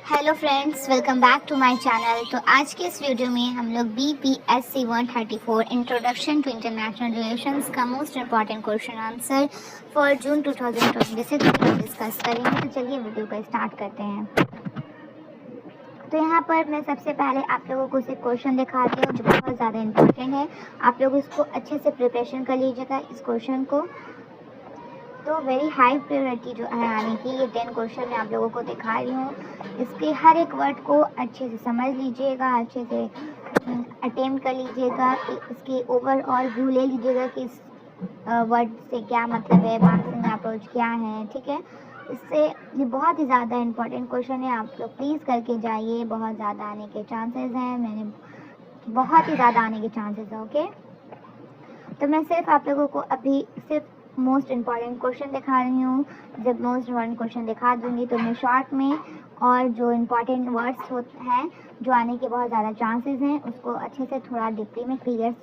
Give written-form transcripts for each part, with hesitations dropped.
Hello friends, welcome back to my channel. तो आज के इस वीडियो में हम लोग BPSC 134 introduction to international relations का most important question answer for June 2026 discuss करेंगे। तो चलिए वीडियो को स्टार्ट करते हैं। तो यहाँ पर मैं सबसे पहले आप लोगों को सिर्फ क्वेश्चन दिखाती हूँ जो बहुत ज़्यादा इम्पोर्टेंट है। आप लोग इसको अच्छे से प्रिपरेशन कर लीजिएगा इस क्वेश्चन को। तो वेरी हाई प्रायोरिटी जो है आने की, ये 10 क्वेश्चन मैं आप लोगों को दिखा रही हूँ। इसके हर एक वर्ड को अच्छे से समझ लीजिएगा, अच्छे से अटेम्प्ट कर लीजिएगा, इसकी ओवरऑल व्यू ले लीजिएगा कि इस वर्ड से क्या मतलब है, मार्क्सिंग अप्रोच क्या है। ठीक है, इससे ये बहुत ही ज़्यादा इम्पोर्टेंट क्वेश्चन है। आप लोग प्लीज़ करके जाइए, बहुत ज़्यादा आने के चांसेस हैं, बहुत ही ज़्यादा आने के चांसेस हैं। ओके, तो मैं सिर्फ आप लोगों को अभी सिर्फ मोस्ट इम्पॉर्टेंट क्वेश्चन दिखा रही हूँ। जब मोस्ट इम्पॉर्टेंट क्वेश्चन दिखा दूँगी तो मैं शॉर्ट में और जो इम्पॉर्टेंट वर्ड्स होते हैं जो आने के बहुत ज़्यादा चांसेस हैं उसको अच्छे से थोड़ा डीपली में क्लियर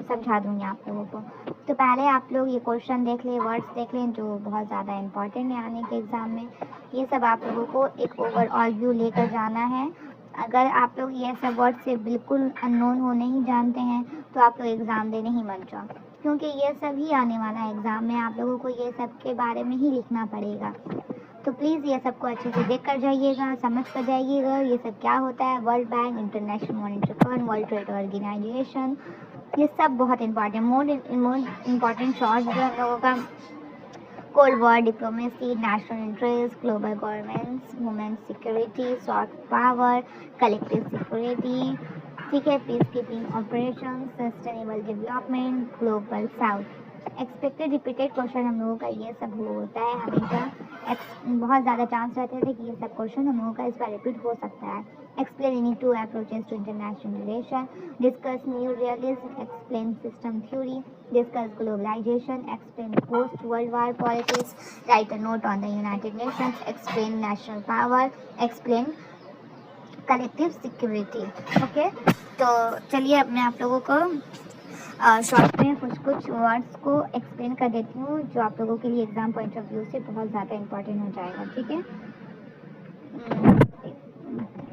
समझा दूँगी आप लोगों को। तो पहले आप लोग ये क्वेश्चन देख लें, वर्ड्स देख लें जो बहुत ज़्यादा इम्पॉर्टेंट है आने के एग्ज़ाम में। ये सब आप लोगों को एक ओवरऑल व्यू लेकर जाना है। अगर आप लोग ये सब वर्ड से बिल्कुल अननोन हो, नहीं जानते हैं, तो आप लोग एग्ज़ाम देने ही मत जाओ, क्योंकि ये सब ही आने वाला है एग्ज़ाम में। आप लोगों को ये सब के बारे में ही लिखना पड़ेगा। तो प्लीज़ ये सब को अच्छे से देख कर जाइएगा, समझ कर जाइएगा ये सब क्या होता है। World Bank, International Monetary Fund, World Trade Organization, ये सब बहुत इंपॉर्टेंट मोर इम्पॉर्टेंट शॉर्ट जो हम लोगों का cold war, diplomacy, national interest, global governance, women's security, soft power, collective security, ठीक है, peace keeping operation, sustainable development, global south. Expected repeated question हम लोगों का ये सब होता है हमेशा। बहुत ज़्यादा चांस रहते थे कि ये सब क्वेश्चन हम लोगों का इस बार रिपीट हो सकता है। Explain any two approaches to international relation, discuss new realism, explain system theory, discuss globalization, explain post-World War politics, write a note on the United Nations, explain national power, explain collective security. Okay, तो चलिए अब मैं आप लोगों को short में कुछ words को एक्सप्लेन कर देती हूँ जो आप लोगों के लिए एग्जाम पॉइंट ऑफ व्यू से बहुत ज़्यादा इंपॉर्टेंट हो जाएगा। ठीक है,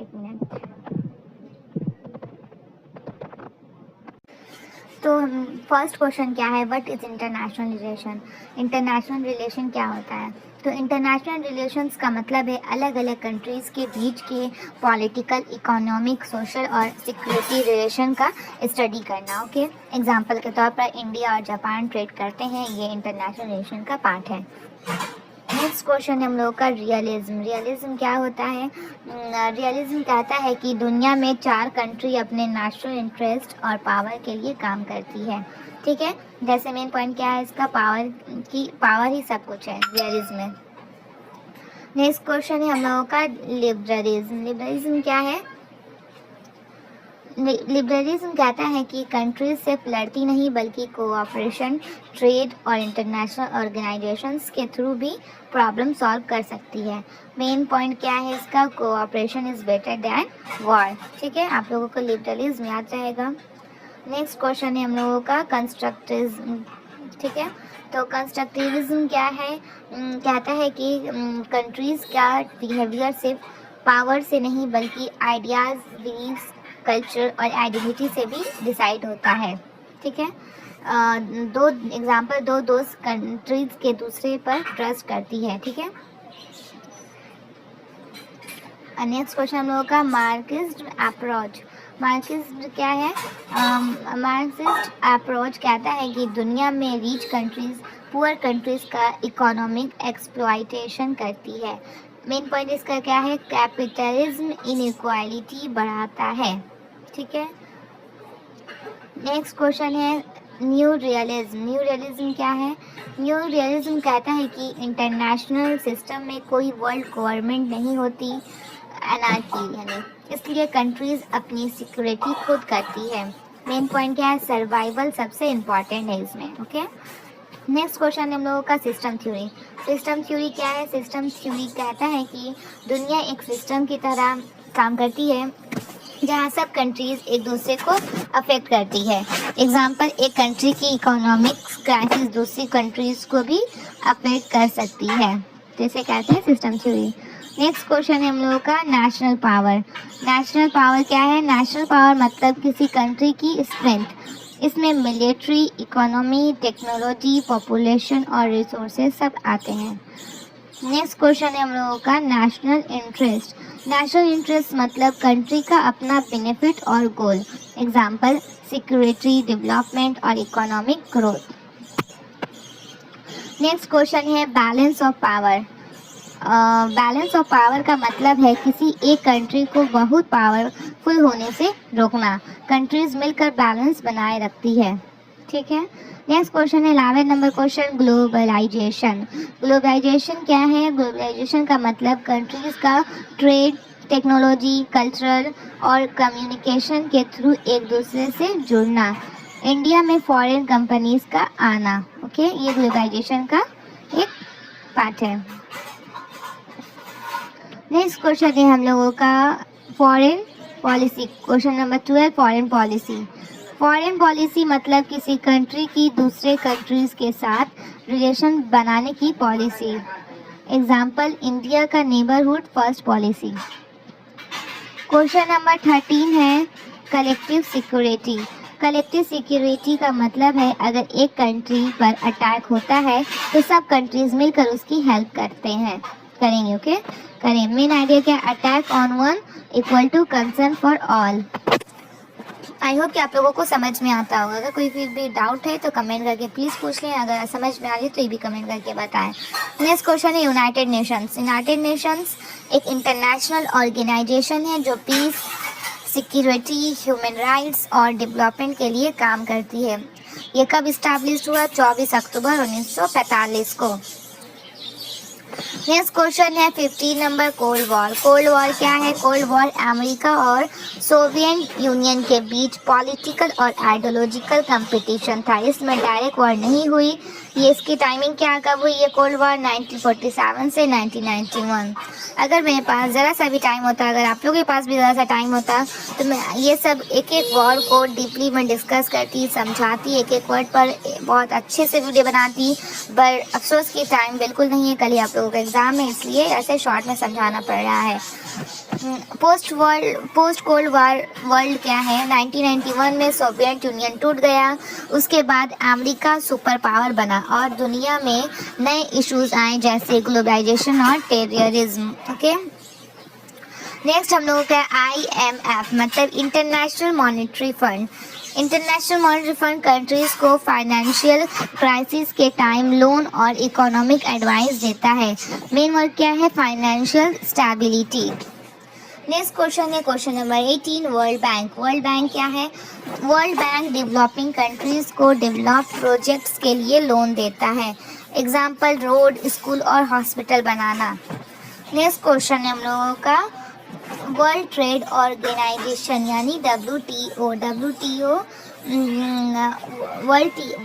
एक मिनट। तो फर्स्ट क्वेश्चन क्या है, what is international relation. International relation क्या होता है? तो इंटरनेशनल रिलेशंस का मतलब है अलग अलग कंट्रीज़ के बीच के पॉलिटिकल, इकोनॉमिक, सोशल और सिक्योरिटी रिलेशन का स्टडी करना। ओके, एग्जांपल के तौर पर इंडिया और जापान ट्रेड करते हैं, ये इंटरनेशनल रिलेशन का पार्ट है। नेक्स्ट क्वेश्चन है हम लोगों का रियलिज्म। रियलिज्म क्या होता है? रियलिज्म कहता है कि दुनिया में 4 कंट्री अपने नेशनल इंटरेस्ट और पावर के लिए काम करती है। ठीक है, जैसे मेन पॉइंट क्या है इसका, पावर ही सब कुछ है रियलिज्म में। नेक्स्ट क्वेश्चन है हम लोगों का लिबरलिज्म। लिबरलिज्म क्या है? लिबरलिज्म कहता है कि कंट्रीज सिर्फ लड़ती नहीं बल्कि कोऑपरेशन, ट्रेड और इंटरनेशनल ऑर्गेनाइजेशंस के थ्रू भी प्रॉब्लम सॉल्व कर सकती है। मेन पॉइंट क्या है इसका, cooperation is better than war. ठीक है, आप लोगों को लिबरलिज्म याद रहेगा। नेक्स्ट क्वेश्चन है हम लोगों का कंस्ट्रक्टिविज्म। ठीक है, तो कंस्ट्रक्टिविज्म क्या है? कहता है कि कंट्रीज़ का बिहेवियर सिर्फ पावर से नहीं बल्कि आइडियाज़, बिलीव्स, कल्चर और आइडेंटिटी से भी डिसाइड होता है। ठीक है, दो एग्जाम्पल, दो दोस्त कंट्रीज के दूसरे पर ट्रस्ट करती है। ठीक है, नेक्स्ट क्वेश्चन हम लोगों का मार्क्सिस्ट अप्रोच। मार्क्सिस्ट क्या है? मार्क्सिस्ट अप्रोच कहता है कि दुनिया में रिच कंट्रीज पुअर कंट्रीज का इकोनॉमिक एक्सप्लॉयटेशन करती है। मेन पॉइंट इसका क्या है, कैपिटलिज्म इनइक्वालिटी बढ़ाता है। ठीक है, नेक्स्ट क्वेश्चन है न्यू रियलिज्म। न्यू रियलिज्म क्या है? न्यू रियलिज्म कहता है कि इंटरनेशनल सिस्टम में कोई वर्ल्ड गवर्नमेंट नहीं होती, एनार्की यानी, इसलिए कंट्रीज अपनी सिक्योरिटी खुद करती है। मेन पॉइंट क्या है, सर्वाइवल सबसे इम्पॉर्टेंट है इसमें। ओके, नेक्स्ट क्वेश्चन हम लोगों का सिस्टम थ्योरी। सिस्टम थ्योरी क्या है? सिस्टम थ्योरी कहता है कि दुनिया एक सिस्टम की तरह काम करती है जहाँ सब कंट्रीज एक दूसरे को अफेक्ट करती है। एग्जाम्पल, एक कंट्री की इकोनॉमिक क्राइसिस दूसरी कंट्रीज को भी अफेक्ट कर सकती है, जैसे कहते हैं सिस्टम थ्योरी। नेक्स्ट क्वेश्चन है हम लोगों का नेशनल पावर। नेशनल पावर क्या है? नेशनल पावर मतलब किसी कंट्री की स्ट्रेंथ। इसमें मिलिट्री, इकोनॉमी, टेक्नोलॉजी, पॉपुलेशन और रिसोर्सेज सब आते हैं। नेक्स्ट क्वेश्चन है हम लोगों का नेशनल इंटरेस्ट। नेशनल इंटरेस्ट मतलब कंट्री का अपना बेनिफिट और गोल। एग्जाम्पल सिक्योरिटी, डेवलपमेंट और इकोनॉमिक ग्रोथ। नेक्स्ट क्वेश्चन है balance of power. Balance of power का मतलब है किसी एक कंट्री को बहुत पावरफुल होने से रोकना। कंट्रीज मिलकर बैलेंस बनाए रखती है। ठीक है। नेक्स्ट क्वेश्चन है 11 नंबर क्वेश्चन, ग्लोबलाइजेशन। ग्लोबलाइजेशन क्या है? ग्लोबलाइजेशन का मतलब कंट्रीज का ट्रेड, टेक्नोलॉजी, कल्चरल और कम्युनिकेशन के थ्रू एक दूसरे से जुड़ना। इंडिया में फॉरेन कंपनीज का आना। ओके, ये ग्लोबलाइजेशन का एक पार्ट है। नेक्स्ट क्वेश्चन है हम लोगों का foreign policy. Question number 12, foreign policy. Foreign policy मतलब किसी कंट्री की दूसरे कंट्रीज के साथ रिलेशन बनाने की पॉलिसी। एग्जाम्पल इंडिया का neighbourhood first policy. Question number 13 है कलेक्टिव सिक्योरिटी। कलेक्टिव सिक्योरिटी का मतलब है अगर एक कंट्री पर अटैक होता है तो सब कंट्रीज मिलकर उसकी हेल्प करेंगे। ओके, करें। मेन आइडिया क्या? Attack on one equal to concern for all. I hope कि आप लोगों को समझ में आता होगा। अगर कोई भी डाउट है तो कमेंट करके प्लीज़ पूछ लें। अगर समझ में आ रही तो ये भी कमेंट करके बताएं। नेक्स्ट क्वेश्चन है यूनाइटेड नेशंस। यूनाइटेड नेशंस एक इंटरनेशनल ऑर्गेनाइजेशन है जो पीस, सिक्योरिटी, ह्यूमन राइट्स और डेवलपमेंट के लिए काम करती है। ये कब इस्टेब्लिश हुआ? 24 अक्टूबर 1945 को। नेक्स्ट क्वेश्चन है 15 number, cold war. Cold war क्या है? कोल्ड वॉर अमेरिका और सोवियत यूनियन के बीच पॉलिटिकल और आइडियोलॉजिकल कंपटीशन था। इसमें डायरेक्ट वॉर नहीं हुई। ये इसकी टाइमिंग क्या कब हुई? ये कोल्ड वॉर 1947 से 1991। अगर मेरे पास ज़रा सा भी टाइम होता, अगर आप लोगों के पास भी ज़रा सा टाइम होता तो मैं ये सब एक एक वॉर को डीपली मैं डिस्कस करती, समझाती, एक एक वर्ड पर बहुत अच्छे से वीडियो बनाती। बट अफसोस की टाइम बिल्कुल नहीं है, कल ही आप लोगों का एग्ज़ाम है, इसलिए ऐसे शॉर्ट में समझाना पड़ रहा है। पोस्ट कोल्ड वॉर वर्ल्ड क्या है? 1991 में सोवियत यूनियन टूट गया। उसके बाद अमेरिका सुपर पावर बना और दुनिया में नए इश्यूज आए जैसे ग्लोबलाइजेशन और टेररिज्म। ओके, नेक्स्ट हम लोगों का IMF मतलब international Monetary fund. International Monetary fund countries को फाइनेंशियल क्राइसिस के टाइम लोन और इकोनॉमिक एडवाइस देता है। मेन वर्क क्या है? Financial stability. नेक्स्ट क्वेश्चन है question number 18, world bank. World Bank क्या है? वर्ल्ड बैंक डेवलपिंग कंट्रीज को डेवलप प्रोजेक्ट्स के लिए लोन देता है। एग्जाम्पल रोड, स्कूल और हॉस्पिटल बनाना। नेक्स्ट क्वेश्चन है हम लोगों का वर्ल्ड ट्रेड ऑर्गेनाइजेशन यानी WTO।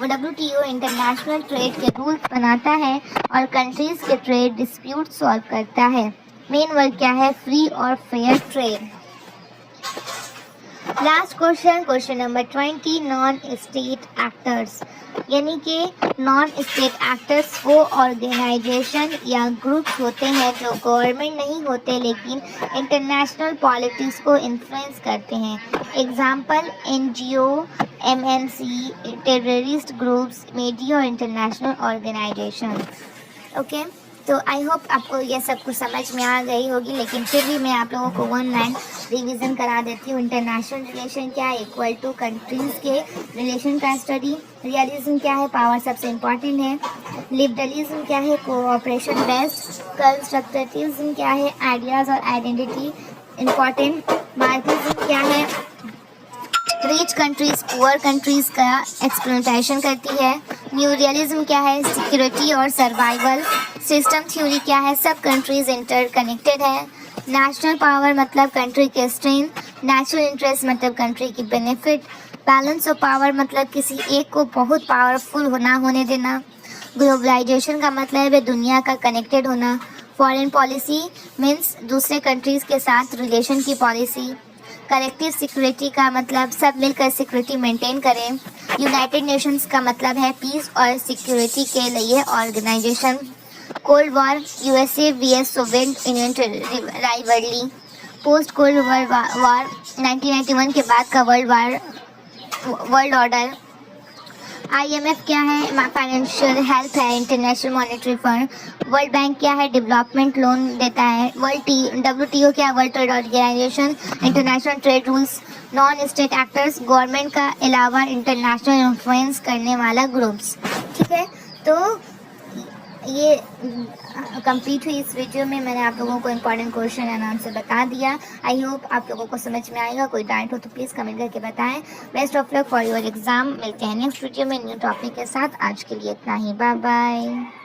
WTO इंटरनेशनल ट्रेड के रूल्स बनाता है और कंट्रीज के ट्रेड डिस्प्यूट सॉल्व करता है। मेन वर्क क्या है? फ्री और fair trade. Last question number 20, non state actors यानी कि नॉन स्टेट एक्टर्स वो ऑर्गेनाइजेशन या ग्रुप्स होते हैं जो गवर्नमेंट नहीं होते लेकिन इंटरनेशनल पॉलिटिक्स को इन्फ्लुएंस करते हैं। Example NGO, MNC, terrorist groups, media और इंटरनेशनल ऑर्गेनाइजेशन। ओके, तो आई होप आपको ये सब कुछ समझ में आ गई होगी, लेकिन फिर भी मैं आप लोगों को वन लाइन रिवीजन करा देती हूँ। इंटरनेशनल रिलेशन क्या है? इक्वल टू कंट्रीज के रिलेशन का स्टडी। रियलिज्म क्या है? पावर सबसे इम्पॉर्टेंट है। लिबरलिज्म क्या है? Cooperation based. कंस्ट्रक्टिविज्म क्या है? आइडियाज़ और आइडेंटिटी इम्पॉर्टेंट। मार्क्सिज्म क्या है? रिच कंट्रीज पुअर कंट्रीज का एक्सप्लॉइटेशन करती है। न्यू रियलिज्म क्या है? सिक्योरिटी और सर्वाइवल। सिस्टम थ्योरी क्या है? सब कंट्रीज इंटरकनेक्टेड है। नेशनल पावर मतलब कंट्री के स्ट्रेंथ। नेशनल इंटरेस्ट मतलब कंट्री की बेनिफिट। बैलेंस ऑफ पावर मतलब किसी एक को बहुत पावरफुल ना होने देना। ग्लोबलाइजेशन का मतलब है दुनिया का कनेक्टेड होना। फॉरेन पॉलिसी मीन्स दूसरे कंट्रीज के साथ रिलेशन की पॉलिसी। कलेक्टिव सिक्योरिटी का मतलब सब मिलकर सिक्योरिटी मेंटेन करें। यूनाइटेड नेशंस का मतलब है पीस और सिक्योरिटी के लिए organization. Cold war, USA vs Soviet Union rivalry, post cold war 1991 के बाद का वर्ल्ड ऑर्डर, IMF क्या है, फाइनेंशियल हेल्थ है, International Monetary Fund, World Bank क्या है, डेवलपमेंट लोन देता है, WTO क्या है, World Trade Organization, international trade rules, non state actors, government का अलावा इंटरनेशनल इन्फ्लुएंस करने वाला ग्रुप्स। ठीक है, तो ये कंप्लीट हुई इस वीडियो में। मैंने आप लोगों को इंपॉर्टेंट क्वेश्चन एंड आंसर बता दिया। आई होप आप लोगों को समझ में आएगा। कोई डाउट हो तो प्लीज़ कमेंट करके बताएं। Best of luck for your exam. मिलते हैं नेक्स्ट वीडियो में न्यू टॉपिक के साथ। आज के लिए इतना ही, बाय बाय।